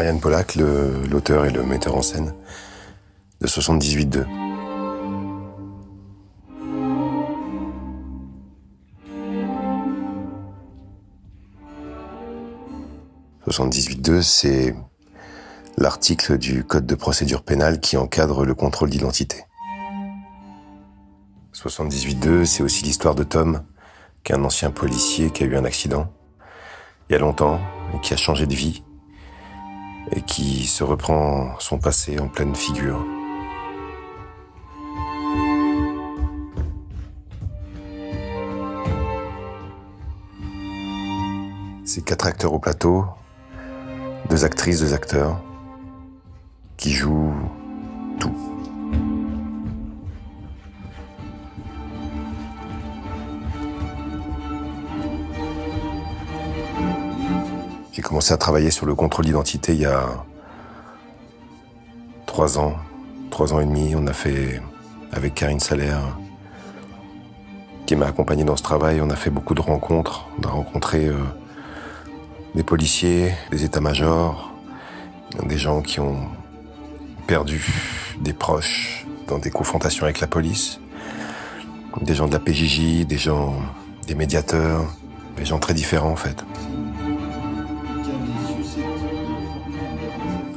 Ryan Pollack, l'auteur et le metteur en scène de 78-2. « 78-2, c'est l'article du Code de procédure pénale qui encadre le contrôle d'identité. 78-2, c'est aussi l'histoire de Tom, qui est un ancien policier qui a eu un accident il y a longtemps et qui a changé de vie et qui se reprend son passé en pleine figure. C'est 4 acteurs au plateau, 2 actrices, 2 acteurs, qui jouent tout. J'ai commencé à travailler sur le contrôle d'identité il y a 3 ans et demi. On a fait, avec Karine Salaire, qui m'a accompagné dans ce travail, on a fait beaucoup de rencontres. On a rencontré des policiers, des états-majors, des gens qui ont perdu des proches dans des confrontations avec la police, des gens de la PJJ, des médiateurs, des gens très différents en fait.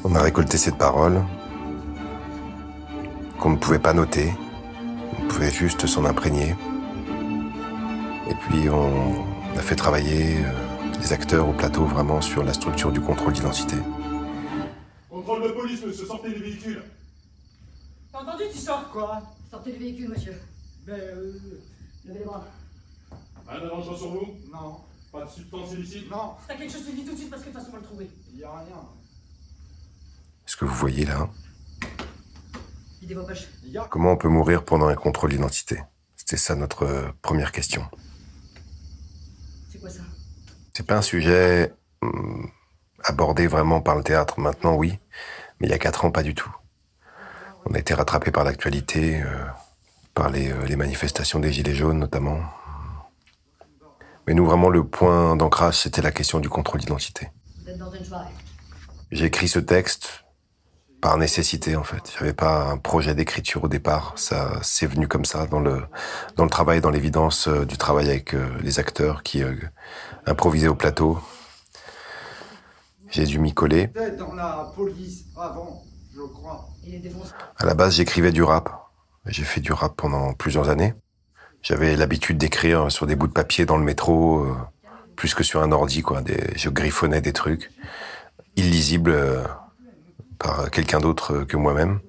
On a récolté cette parole qu'on ne pouvait pas noter, on pouvait juste s'en imprégner. Et puis on a fait travailler les acteurs au plateau vraiment sur la structure du contrôle d'identité. Contrôle de police, monsieur, sortez du véhicule. T'as entendu, tu sors quoi? Sortez du véhicule, monsieur. Levez les bras. Rien d'arrangeant sur vous? Non. Pas de substance illicite? Non. Si t'as quelque chose, tu le dis tout de suite parce que de toute façon, on va le trouver. Y a rien. Ce que vous voyez là, Videz vos poches. comment on peut mourir pendant un contrôle d'identité? C'était ça notre première question. C'est quoi ça? C'est pas un sujet abordé vraiment par le théâtre. Maintenant, oui, mais il y a 4 ans, pas du tout. On a été rattrapé par l'actualité, par les manifestations des Gilets jaunes notamment. Mais nous, vraiment, le point d'ancrage, c'était la question du contrôle d'identité. Vous êtes dans une soirée. J'ai écrit ce texte par nécessité, en fait. J'avais pas un projet d'écriture au départ. Ça, c'est venu comme ça, dans le travail, dans l'évidence du travail avec les acteurs qui improvisaient au plateau. J'ai dû m'y coller. Peut-être dans la police avant, je crois. Il est défoncé. À la base, j'écrivais du rap. J'ai fait du rap pendant plusieurs années. J'avais l'habitude d'écrire sur des bouts de papier dans le métro, plus que sur un ordi, quoi. Je griffonnais des trucs illisibles par quelqu'un d'autre que moi-même.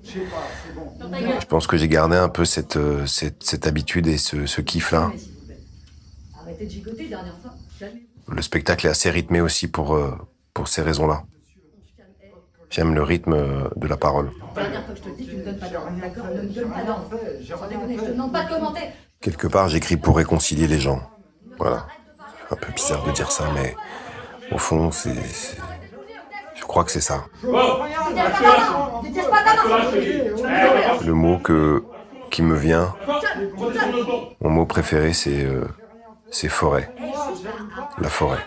Je sais pas, c'est bon. Dans ta gueule. Je pense que j'ai gardé un peu cette habitude et ce kiff-là. S'il vous plaît. Arrêtez de gigoter, dernière fois. Calmez-vous. Le spectacle est assez rythmé aussi pour ces raisons-là. On se calme. J'aime le rythme de la parole. Dernière fois que je te le dis, tu me donnes pas d'ordre, d'accord? Ne me J'ai donne pas rien d'ordre. fait, j'ai Sans rien déconner, je te fait. demande pas de commenter. Quelque part, j'écris pour réconcilier les gens. Voilà. C'est un peu bizarre de dire ça, mais au fond, je crois que c'est ça. Détache pas ta main. Détache pas ta main. Le mot qui me vient, mon mot préféré, c'est forêt. La forêt.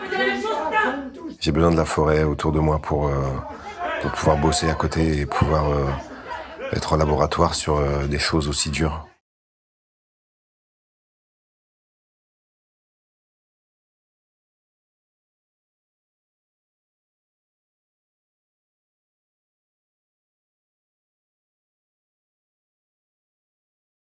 J'ai besoin de la forêt autour de moi pour pouvoir bosser à côté et pouvoir être en laboratoire sur des choses aussi dures.